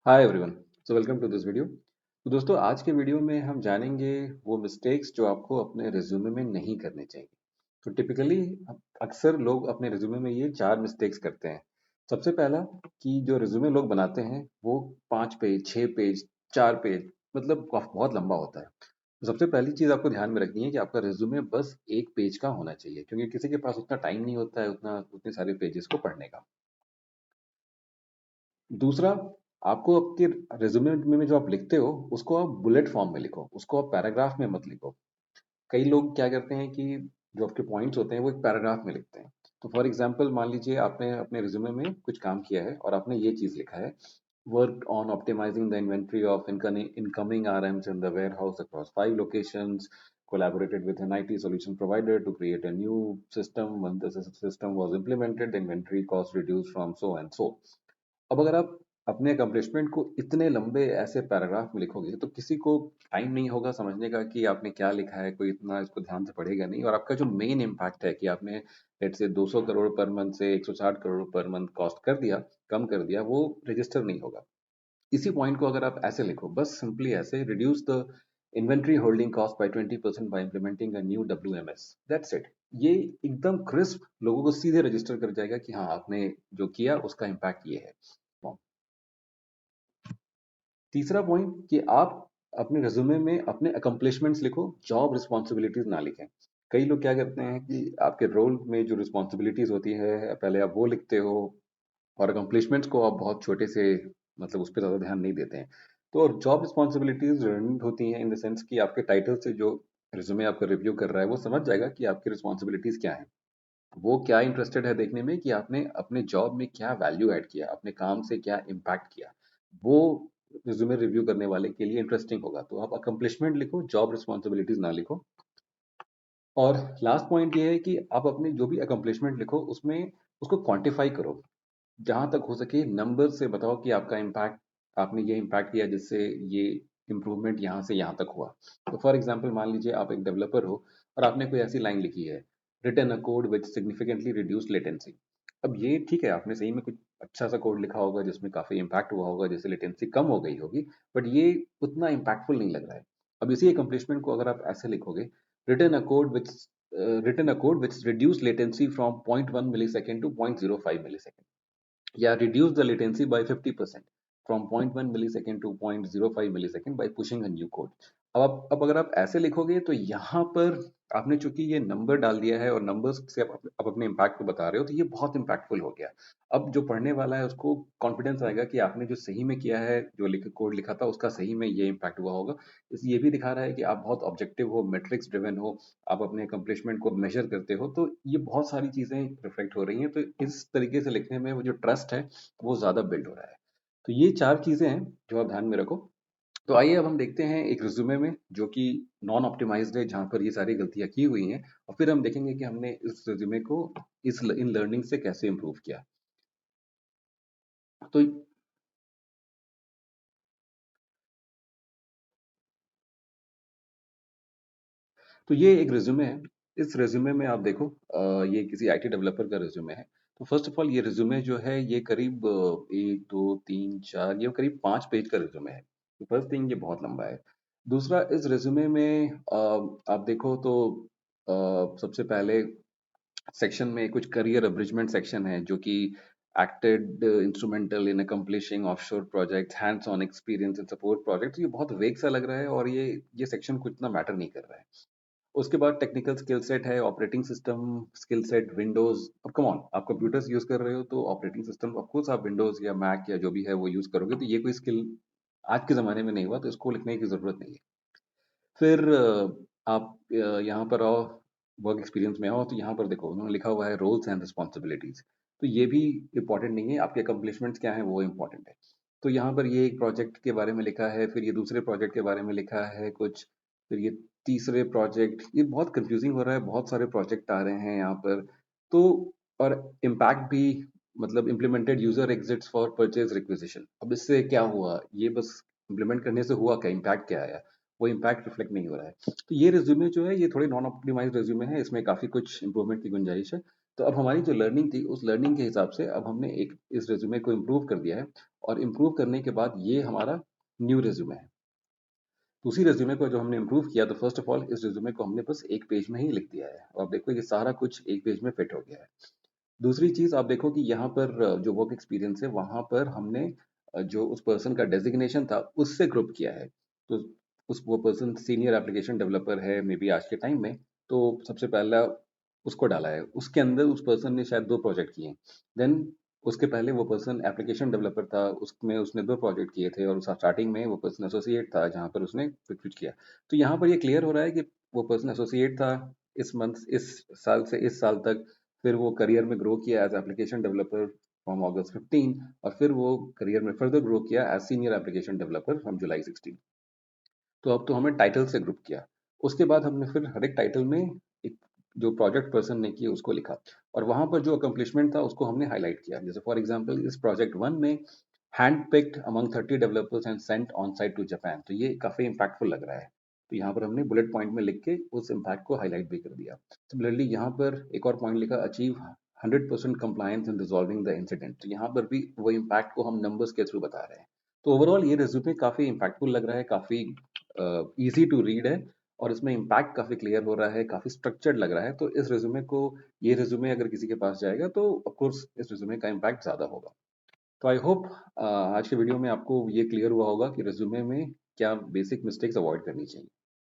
Hi everyone. Welcome to this video. तो दोस्तों, आज के वीडियो में हम जानेंगे वो मिस्टेक्स जो आपको अपने रिज्यूमे में नहीं करने चाहिए। तो टिपिकली अक्सर लोग अपने रिज्यूमे में ये चार मिस्टेक्स करते हैं। सबसे पहला, कि जो रिज्यूमे लोग बनाते हैं वो 5 पेज, 6 पेज, 4 पेज, मतलब बहुत लंबा होता है। तो सबसे पहली चीज आपको ध्यान में रखनी है कि आपका रिज्यूमे बस 1 पेज का होना चाहिए, क्योंकि किसी के पास उतना टाइम नहीं होता है उतने सारे पेजेस को पढ़ने का। दूसरा, आपको आपके रिज्यूमे में जो आप लिखते हो उसको आप बुलेट फॉर्म में लिखो, उसको आप पैराग्राफ में मत लिखो। कई लोग क्या करते हैं कि जो आपके पॉइंट्स होते हैं वो एक पैराग्राफ में लिखते हैं। तो फॉर एग्जांपल, मान लीजिए आपने अपने रिज्यूमे में कुछ काम किया है और आपने ये चीज लिखा है: work on optimising the inventory of incoming RMs in the warehouse across 5 locations, collaborated with an IT solution provider to create a new system. When the system was implemented, the inventory cost reduced from so and so. अब अगर आप अपने accomplishment को इतने लंबे ऐसे paragraph में लिखोगे तो किसी को टाइम नहीं होगा समझने का कि आपने क्या लिखा है, कोई इतना इसको ध्यान से पढ़ेगा नहीं, और आपका जो मेन इम्पैक्ट है कि आपने लेट से 200 करोड़ पर मंथ से 160 करोड़ पर मंथ कॉस्ट कर दिया, कम कर दिया, वो रजिस्टर नहीं होगा। इसी पॉइंट को अगर आप ऐसे लिखो, बस सिंपली ऐसे: reduce the inventory holding cost by 20% bye implementing a new WMS। That's it. ये एकदम क्रिस्प लोगों को सीधे रजिस्टर कर जाएगा कि हाँ, आपने जो किया उसका इम्पैक्ट ये है। तीसरा पॉइंट, कि आप अपने रिज्यूमे में अपने अकम्प्लिशमेंट्स लिखो, जॉब रिस्पॉन्सिबिलिटीज ना लिखें। कई लोग क्या करते हैं कि आपके रोल में जो रिस्पॉन्सिबिलिटीज होती है पहले आप वो लिखते हो, और अकम्प्लिशमेंट्स को आप बहुत छोटे से, मतलब उस पर ज़्यादा ध्यान नहीं देते हैं। तो जॉब रिस्पॉन्सिबिलिटीज रिडंडेंट होती हैं इन द सेंस कि आपके टाइटल से जो रिज्यूमे आपका रिव्यू कर रहा है वो समझ जाएगा कि आपकी रिस्पॉन्सिबिलिटीज क्या है। वो क्या इंटरेस्टेड है देखने में कि आपने अपने जॉब में क्या वैल्यू ऐड किया, अपने काम से क्या इम्पैक्ट किया। वो रिज्यूमे रिव्यू करने वाले के लिए इंटरेस्टिंग होगा। तो आप अकम्प्लिशमेंट लिखो, जॉब रिस्पॉन्सिबिलिटीज ना लिखो। और लास्ट पॉइंट ये है कि आप अपने जो भी अकम्प्लिशमेंट लिखो उसमें उसको क्वांटिफाई करो। जहां तक हो सके नंबर से बताओ कि आपका इम्पैक्ट, आपने ये इम्पैक्ट किया जिससे ये इम्प्रूवमेंट यहाँ से यहाँ तक हुआ। तो फॉर एग्जांपल, मान लीजिए आप एक डेवलपर हो और आपने कोई ऐसी लाइन लिखी है: written a code which significantly reduce latency. अब ये ठीक है, आपने सही में कुछ अच्छा सा कोड लिखा होगा जिसमें काफी इम्पैक्ट हुआ होगा, जिससे लेटेंसी कम हो गई होगी, बट ये उतना इम्पैक्टफुल नहीं लग रहा है। अब इसी अकम्प्लिशमेंट को अगर आप ऐसे लिखोगे: written a code which written a code which reduce latency from 0.1 millisecond to 0.05 millisecond, या reduce the latency by 50% from 0.1 millisecond to 0.05 millisecond by pushing a new code। अब अगर आप ऐसे लिखोगे तो यहाँ पर आपने चूंकि ये नंबर डाल दिया है और नंबर्स से आप अपने इम्पैक्ट को बता रहे हो, तो ये बहुत इम्पैक्टफुल हो गया। अब जो पढ़ने वाला है उसको कॉन्फिडेंस आएगा कि आपने जो सही में किया है, जो कोड लिखा था उसका सही में ये इम्पैक्ट हुआ होगा। इस ये भी दिखा रहा है कि आप बहुत ऑब्जेक्टिव हो, मेट्रिक्स ड्रिवन हो, आप अपने अकम्प्लिशमेंट को मेजर करते हो। तो ये बहुत सारी चीजें रिफ्लेक्ट हो रही हैं। तो इस तरीके से लिखने में वो जो ट्रस्ट है वो ज्यादा बिल्ड हो रहा है। तो ये चार चीजें हैं जो आप ध्यान में रखो। तो आइए अब हम देखते हैं एक रिज्यूमे में जो कि नॉन ऑप्टिमाइज्ड है, जहां पर ये सारी गलतियां की हुई हैं, और फिर हम देखेंगे कि हमने इस रिज्यूमे को इन लर्निंग से कैसे इंप्रूव किया। तो ये एक रिज्यूमे है। इस रिज्यूमे में आप देखो, ये किसी आईटी डेवलपर का रिज्यूमे है। तो फर्स्ट ऑफ ऑल, ये रिज्यूमे जो है ये करीब 1 2 3 4, ये करीब 5 पेज का रिज्यूमे है। तो फर्स्ट थिंग, ये बहुत लंबा है। दूसरा, इस रिज्यूमे में आप देखो तो सबसे पहले सेक्शन में कुछ करियर अब्रिजमेंट सेक्शन है, जो कि acted instrumental in accomplishing offshore projects, hands on experience in support projects. ये बहुत वेग सा लग रहा है और ये सेक्शन कुछ इतना मैटर नहीं कर रहा है। उसके बाद टेक्निकल स्किल सेट है, operating system skill set, Windows. अब कम ऑन, आप कंप्यूटर्स यूज कर रहे हो तो ऑपरेटिंग सिस्टम ऑफ कोर्स आप विंडोज या मैक या जो भी है वो यूज करोगे, तो ये कोई स्किल आज के जमाने में नहीं हुआ, तो इसको लिखने की जरूरत नहीं है। फिर आप यहाँ पर आओ, वर्क एक्सपीरियंस में आओ, तो यहाँ पर देखो उन्होंने लिखा हुआ है रोल्स एंड रिस्पॉन्सिबिलिटीज। तो ये भी इंपॉर्टेंट नहीं है, आपके अकम्प्लिशमेंट्स क्या है वो इंपॉर्टेंट है। तो यहाँ पर ये एक प्रोजेक्ट के बारे में लिखा है, फिर ये दूसरे प्रोजेक्ट के बारे में लिखा है कुछ, फिर ये तीसरे प्रोजेक्ट। ये बहुत कंफ्यूजिंग हो रहा है, बहुत सारे प्रोजेक्ट आ रहे हैं यहाँ पर। तो और इम्पैक्ट भी, मतलब implemented user exits for purchase requisition. अब इससे क्या हुआ, ये बस इम्प्लीमेंट करने से हुआ क्या, इम्पैक्ट क्या आया, वो इम्पैक्ट रिफ्लेक्ट नहीं हो रहा है। तो ये रिज्यूमे जो है ये थोड़े नॉन ऑप्टिमाइज रिज्यूमे है, इसमें काफी कुछ इंप्रूवमेंट की गुंजाइश है। तो अब हमारी जो लर्निंग थी, उस लर्निंग के हिसाब से अब हमने एक इस रिज्यूमे को इम्प्रूव कर दिया है, और इम्प्रूव करने के बाद ये हमारा न्यू रिज्यूमे है। तो उसी रिज्यूमे को जो हमने इम्प्रूव किया, तो फर्स्ट ऑफ ऑल इस रिज्यूमे को हमने बस एक पेज में ही लिख दिया है, और आप देखो ये सारा कुछ एक पेज में फिट हो गया है। दूसरी चीज आप देखो कि यहाँ पर जो वर्क एक्सपीरियंस है, वहां पर हमने जो उस पर्सन का डेजिग्नेशन था उससे ग्रुप किया है। तो उस वो पर्सन सीनियर एप्लीकेशन डेवलपर है मे बी आज के टाइम में, तो सबसे पहला उसको डाला है। उसके अंदर उस पर्सन ने शायद 2 प्रोजेक्ट किए। देन उसके पहले वो पर्सन एप्लीकेशन डेवलपर था, उसमें उसने 2 प्रोजेक्ट किए थे, और स्टार्टिंग में वो पर्सन एसोसिएट था जहाँ पर उसने कुछ-कुछ किया। तो यहाँ पर ये क्लियर हो रहा है कि वो पर्सन एसोसिएट था इस साल से इस साल तक, फिर वो करियर में ग्रो किया as application developer from August 15, और फिर वो करियर में फर्दर ग्रो किया as senior application developer from July 16। तो अब तो हमने टाइटल से ग्रुप किया। उसके बाद हमने फिर हर एक टाइटल में एक जो प्रोजेक्ट पर्सन ने किया उसको लिखा, और वहां पर जो अकम्पलिशमेंट था उसको हमने हाईलाइट किया। जैसे फॉर एग्जांपल इस प्रोजेक्ट 1 में hand picked among 30 developers and sent on site to Japan, तो ये काफी इंपैक्टफुल लग रहा है। तो यहाँ पर हमने बुलेट पॉइंट में लिख के उस इम्पैक्ट को हाईलाइट भी कर दिया। सिमिलरली यहाँ पर एक और पॉइंट लिखा, achieve 100% compliance in resolving the incident, तो यहाँ पर भी वो इम्पैक्ट को हम नंबर्स के थ्रू बता रहे हैं। तो ओवरऑल ये रिज्यूमे काफी इंपैक्टफुल लग रहा है, काफी इजी टू रीड है, और इसमें इम्पैक्ट काफी क्लियर हो रहा है, काफी स्ट्रक्चर्ड लग रहा है। तो इस रिज्यूमे को, ये रिज्यूमे अगर किसी के पास जाएगा तो ऑफ कोर्स इस रिज्यूमे का इम्पैक्ट ज्यादा होगा। तो आई होप आज के वीडियो में आपको ये क्लियर हुआ होगा कि रिज्यूमे में क्या बेसिक मिस्टेक्स अवॉइड करनी चाहिए।